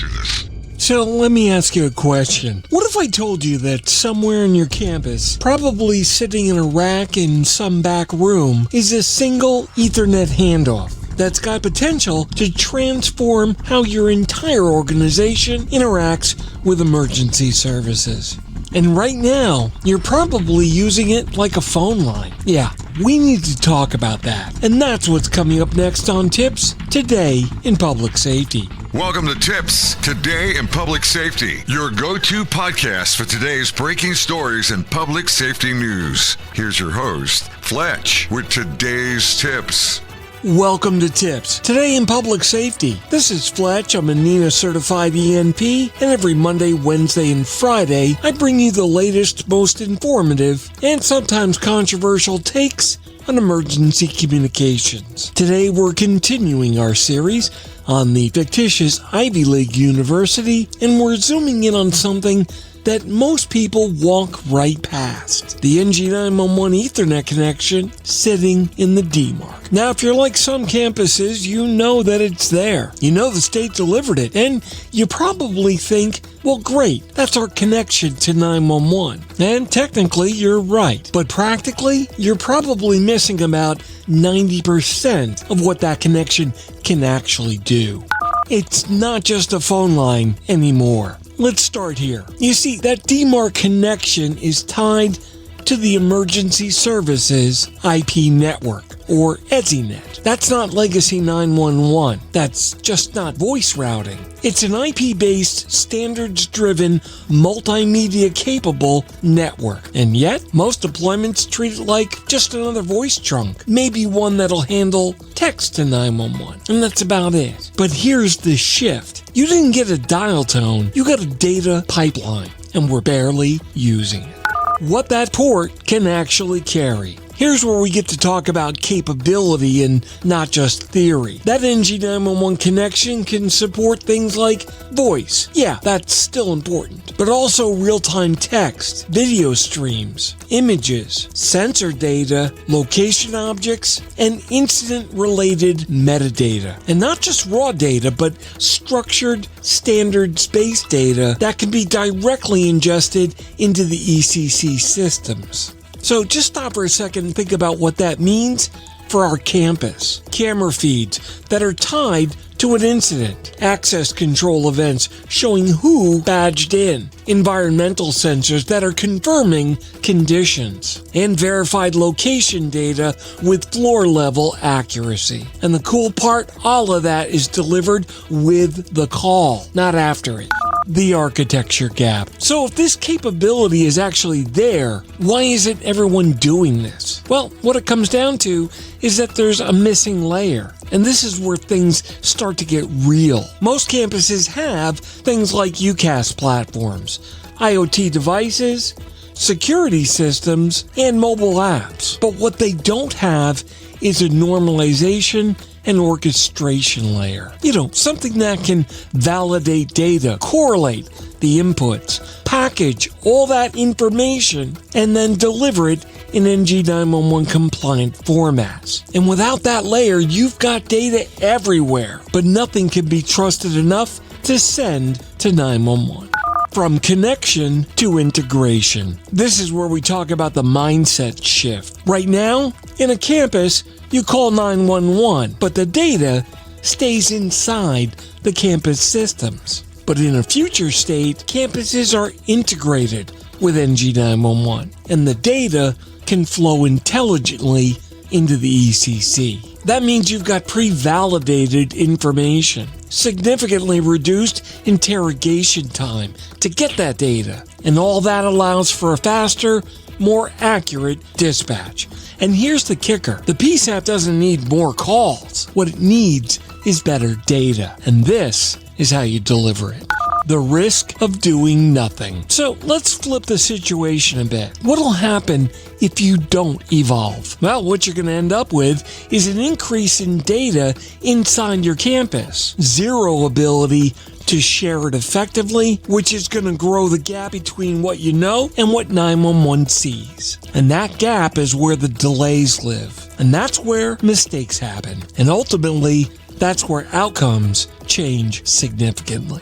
answer this. So let me ask you a question. What if I told you that somewhere in your campus, probably sitting in a rack in some back room, is a single Ethernet handoff that's got potential to transform how your entire organization interacts with emergency services? And right now, you're probably using it like a phone line. Yeah, we need to talk about that. And that's what's coming up next on TiPS Today in Public Safety. Welcome to TiPS Today in Public Safety, your go-to podcast for today's breaking stories and public safety news. Here's your host, Fletch, with today's tips. Welcome to TiPS Today in Public Safety. This is Fletch. I'm a NENA certified ENP, and every Monday, Wednesday, and Friday, I bring you the latest, most informative, and sometimes controversial takes on emergency communications. Today, we're continuing our series on the fictitious Ivy League University, and we're zooming in on something that most people walk right past: the NG911 Ethernet connection sitting in the Demarc. Now, if you're like some campuses, you know that it's there. You know the state delivered it, and you probably think, well, great, that's our connection to 911. And technically, you're right. But practically, you're probably missing about 90% of what that connection can actually do. It's not just a phone line anymore. Let's start here. You see, that Demarc connection is tied to the Emergency Services IP network, or EZNet. That's not legacy 911. That's just not voice routing. It's an IP-based, standards-driven, multimedia-capable network. And yet, most deployments treat it like just another voice trunk. Maybe one that'll handle text to 911. And that's about it. But here's the shift. You didn't get a dial tone, you got a data pipeline. And we're barely using it. What that port can actually carry. Here's where we get to talk about capability and not just theory. That NG911 connection can support things like voice. Yeah, that's still important. But also real-time text, video streams, images, sensor data, location objects, and incident-related metadata. And not just raw data, but structured, standards-based data that can be directly ingested into the ECC systems. So just stop for a second and think about what that means for our campus. Camera feeds that are tied to an incident, access control events showing who badged in, environmental sensors that are confirming conditions, and verified location data with floor-level accuracy. And the cool part, all of that is delivered with the call, not after it. The architecture gap. So if this capability is actually there, why isn't everyone doing this? Well, what it comes down to is that there's a missing layer. And this is where things start to get real. Most campuses have things like UCaaS platforms, IoT devices, security systems, and mobile apps. But what they don't have is a normalization and orchestration layer. Something that can validate data, correlate the inputs, package all that information, and then deliver it in NG911 compliant formats. And without that layer, you've got data everywhere, but nothing can be trusted enough to send to 911. From connection to integration. This is where we talk about the mindset shift. Right now, in a campus, you call 911, but the data stays inside the campus systems. But in a future state, campuses are integrated with NG911, and the data can flow intelligently into the ECC. That means you've got pre-validated information, significantly reduced interrogation time to get that data, and all that allows for a faster, more accurate dispatch. And here's the kicker. The PSAP doesn't need more calls. What it needs is better data. And this is how you deliver it. The risk of doing nothing. So let's flip the situation a bit. What'll happen if you don't evolve? Well, what you're going to end up with is an increase in data inside your campus. Zero ability to share it effectively, which is going to grow the gap between what you know and what 911 sees. And that gap is where the delays live. And that's where mistakes happen. And ultimately, that's where outcomes change significantly.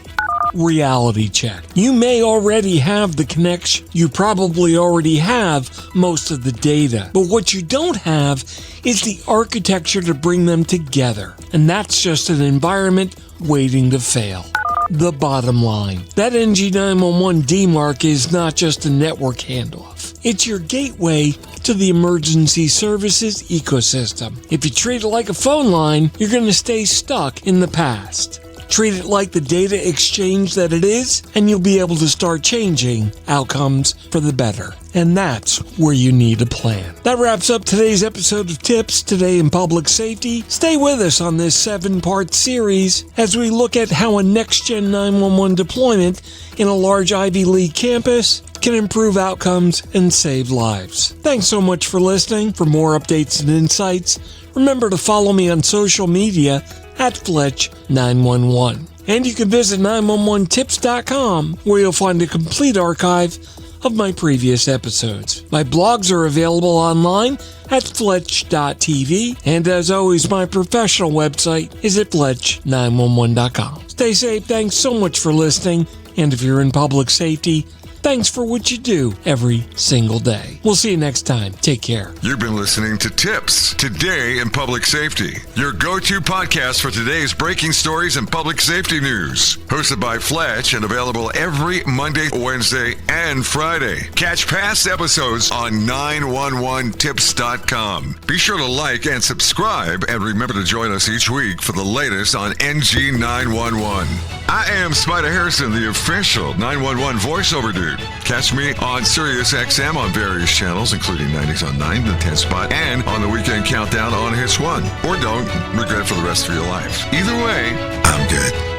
reality check. You may already have the connection. You probably already have most of the data. But what you don't have is the architecture to bring them together. And that's just an environment waiting to fail. The bottom line, that NG911 Demarc is not just a network handoff. It's your gateway to the emergency services ecosystem. If you treat it like a phone line, you're going to stay stuck in the past. Treat it like the data exchange that it is, and you'll be able to start changing outcomes for the better. And that's where you need a plan. That wraps up today's episode of TiPS Today in Public Safety. Stay with us on this 7-part series as we look at how a next-gen 911 deployment in a large Ivy League campus can improve outcomes and save lives. Thanks so much for listening. For more updates and insights, remember to follow me on social media at Fletch911. And you can visit 911tips.com where you'll find a complete archive of my previous episodes. My blogs are available online at Fletch.tv, and as always, my professional website is at Fletch911.com. Stay safe, thanks so much for listening, and if you're in public safety, thanks for what you do every single day. We'll see you next time. Take care. You've been listening to TiPS Today in Public Safety, your go-to podcast for today's breaking stories and public safety news. Hosted by Fletch and available every Monday, Wednesday, and Friday. Catch past episodes on 911tips.com. Be sure to like and subscribe, and remember to join us each week for the latest on NG911. I am Spider Harrison, the official 911 voiceover dude. Catch me on Sirius XM on various channels, including 90s on 9, the 10 spot, and on the Weekend Countdown on Hits 1. Or don't regret it for the rest of your life. Either way, I'm good.